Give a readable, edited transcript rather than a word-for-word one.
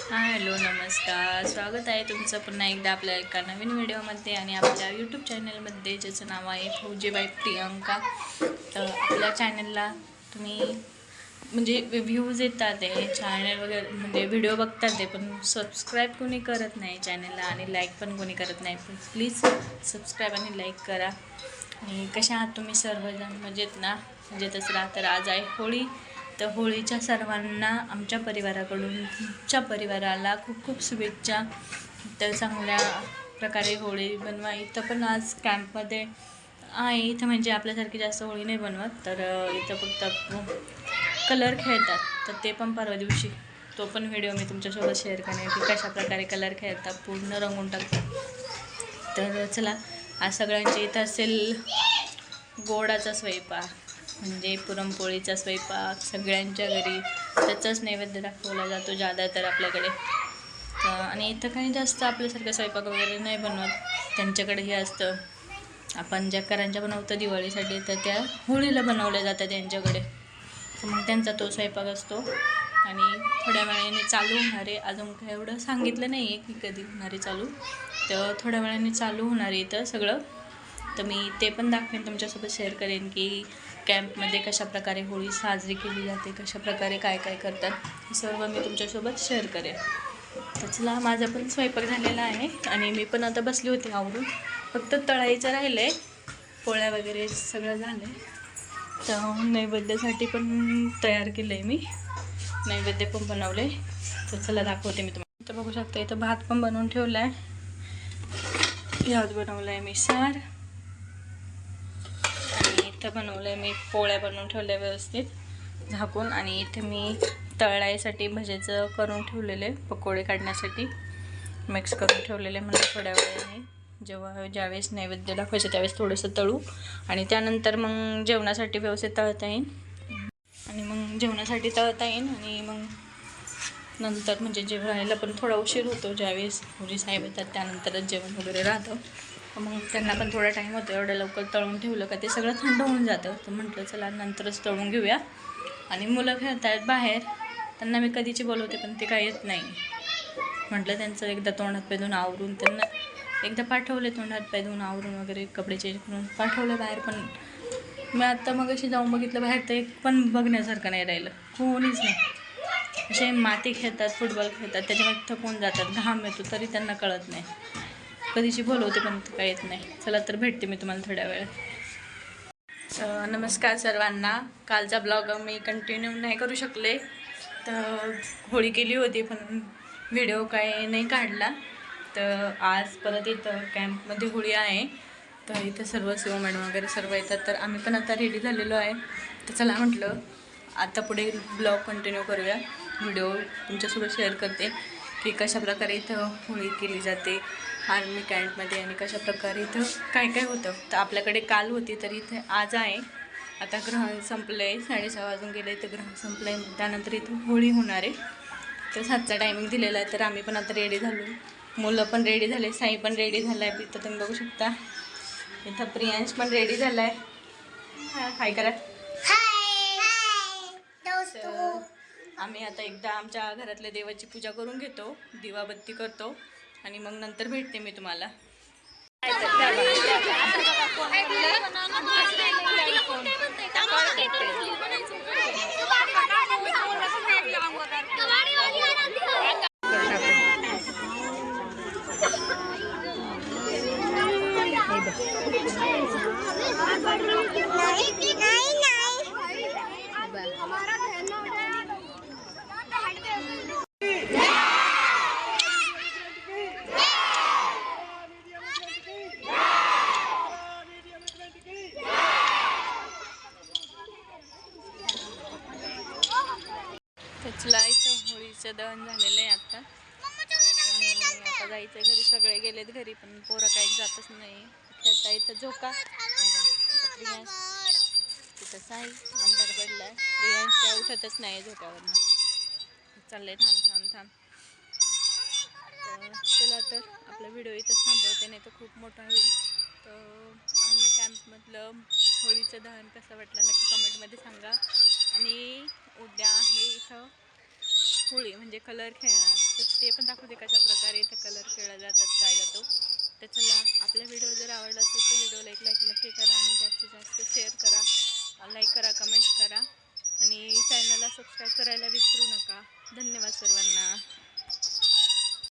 Hello नमस्कार, स्वागत आहे तुमचं पुन्हा एकदा आपल्या एका नवीन व्हिडिओमध्ये आणि आपल्या यूट्यूब चॅनलमध्ये, ज्याचं नाव आहे फौजी बाई प्रियंका. तर आपल्या चॅनलला तुम्ही म्हणजे व्ह्यूज येतात ते चॅनल वगैरे, म्हणजे व्हिडिओ बघतात ते, पण सबस्क्राईब कोणी करत नाही चॅनलला आणि लाईक पण कोणी करत नाही. पण प्लीज सबस्क्राईब आणि लाईक करा. आणि कशा आहात तुम्ही सर्वजण? मजेत ना? मजेतच राहा. तर आज आहे होळी. तर होळीच्या सर्वांना आमच्या परिवाराकडून, तुमच्या परिवाराला खूप खूप शुभेच्छा. तर चांगल्या प्रकारे होळी बनवा. इथं पण आज कॅम्पमध्ये आहे, इथं म्हणजे आपल्यासारखी जास्त होळी नाही बनवत, तर इथं फक्त कलर खेळतात. तर ते पण परवा दिवशी तो पण व्हिडिओ मी तुमच्यासोबत शेअर करेन की कशा प्रकारे कलर खेळतात, पूर्ण रंगून टाकतात. तर चला, आज सगळ्यांच्या इथं असेल गोडाचा स्वयंपाक, म्हणजे पुरणपोळीचा स्वयंपाक सगळ्यांच्या घरी. त्याचाच नैवेद्य दाखवला जातो जादा तर आपल्याकडे. आणि इथं काही जास्त आपल्यासारखं स्वयंपाक वगैरे नाही बनवत. त्यांच्याकडे हे असतं, आपण ज्या करंज्या बनवतो दिवाळीसाठी, तर त्या होळीला बनवल्या जातात त्यांच्याकडे. तर मग त्यांचा तो स्वयंपाक असतो. आणि थोड्या वेळाने चालू होणार आहे, अजून काय एवढं सांगितलं नाही आहे की कधी होणार आहे चालू. तर थोड्या वेळाने चालू होणार आहे इथं सगळं. तर मी ते पण दाखवेन, तुमच्यासोबत शेअर करेन की कॅम्पमध्ये कशाप्रकारे होळी साजरी केली जाते, कशाप्रकारे काय काय करतात, हे सर्व मी तुमच्यासोबत शेअर करेन. तर चला, माझा पण स्वयंपाक झालेला आहे आणि मी पण आता बसली होती आवरून. फक्त तळायचं राहिलं आहे, पोळ्या वगैरे सगळं झालं आहे. तर नैवेद्यासाठी पण तयार केलं आहे मी, नैवेद्य पण बनवलं आहे. तर चला दाखवते मी तुम्हाला. इथं बघू शकता, इथं भात पण बनवून ठेवला आहे. यात बनवलं आहे मी सार, आणि इथं बनवलं आहे मी पोळ्या बनवून ठेवल्या व्यवस्थित झाकून. आणि इथे मी तळायसाठी भज्याचं करून ठेवलेले, पकोडे काढण्यासाठी मिक्स करून ठेवलेले. म्हणजे थोड्या वेळाने ज्यावेळेस नैवेद्य दाखवायचं त्यावेळेस थोडंसं तळू, आणि त्यानंतर मग जेवणासाठी व्यवस्थित तळता येईल. आणि मग जेवणासाठी तळता येईल, आणि मग नंतर म्हणजे जेवायला पण थोडा उशीर होतो. ज्यावेळेस पुरी साहेब येतात त्यानंतरच जेवण वगैरे राहतं, मग त्यांना पण थोडा टाईम होतो. एवढं लवकर तळून ठेवलं का ते सगळं थंड होऊन जातं. तर म्हटलं चला नंतरच तळून घेऊया. आणि मुलं खेळत आहेत बाहेर, त्यांना मी कधीची बोलवते पण ते काय येत नाही. म्हटलं त्यांचं एकदा तोंड हात पाय धुवून आवरून, त्यांना एकदा पाठवले तोंड हात पाय धुवून आवरून वगैरे, कपडे चेंज करून पाठवलं बाहेर. पण मी आत्ता मग अशी जाऊन बघितलं बाहेर, तर एक पण बघण्यासारखं नाही राहिलं, कोणीच नाही. असे माती खेळतात, फुटबॉल खेळतात, त्याच्यामध्ये थकून जातात, घाम येतो, तरी त्यांना कळत नाही. कधीची बोलवते पण काय येत नाही. चला तर भेटते मी तुम्हाला थोड्या वेळ. नमस्कार सर्वांना. कालचा ब्लॉग मी कंटिन्यू नाही करू शकले, तर होळी केली होती पण व्हिडिओ काय नाही काढला. तर आज परत इथं कॅम्पमध्ये होळी आहे, तर इथं सर्व शिव मॅडम वगैरे सर्व येतात. तर आम्ही पण आता रेडी झालेलो आहे. तर चला म्हटलं आता पुढे ब्लॉग कंटिन्यू करूया. व्हिडिओ तुमच्यासोबत शेअर करते की कशाप्रकारे इथं होळी केली जाते आर्मी कॅम्पमध्ये, आणि कशाप्रकारे इथं काय काय होतं. तर आपल्याकडे काल होती, तर इथे आज आहे. आता ग्रहण संपलं आहे, 6:30 वाजून गेले, तर ग्रहण संपलं आहे. त्यानंतर इथं होळी होणार आहे. तर 7चा टायमिंग दिलेला आहे. तर आम्ही पण आता रेडी झालो, मुलं पण रेडी झाले, साई पण रेडी झाला आहे. इथं तुम्ही बघू शकता, इथं प्रियांश पण रेडी झाला आहे. हाय करा. आम्ही आता एकदा आमच्या घरातल्या देवाची पूजा करून घेतो, दिवाबत्ती करतो, आणि मग नंतर भेटते मी तुम्हाला. त्याचला इथं होळीचं दहन झालेलं आहे आता, आणि आता जायचं घरी. सगळे गेलेत घरी, पण पोरं काही जातच नाही. खेळता इथं झोका, तिथं साई अंधार पडलाय, प्रियांश काय उठतच नाही झोक्यावरनं, चाललंय थांब थांब थांब. तर चला, तर आपला व्हिडिओ इथं थांबवते, नाही तर खूप मोठा होईल. तर आम्ही कॅम्पमधलं होळीचं दहन कसं वाटलं नक्की कमेंटमध्ये सांगा. आणि उद्या आहे इथं होळी, म्हणजे कलर खेळणार. तर ते पण दाखवते कशा प्रकारे इथे कलर खेळला जातात, काय जातो. तर चला, आपला व्हिडिओ जर आवडला असेल तर व्हिडिओला एक लाईक नक्की करा आणि जास्तीत जास्त शेअर करा, लाईक करा, कमेंट करा आणि चॅनलला सबस्क्राईब करायला विसरू नका. धन्यवाद सर्वांना.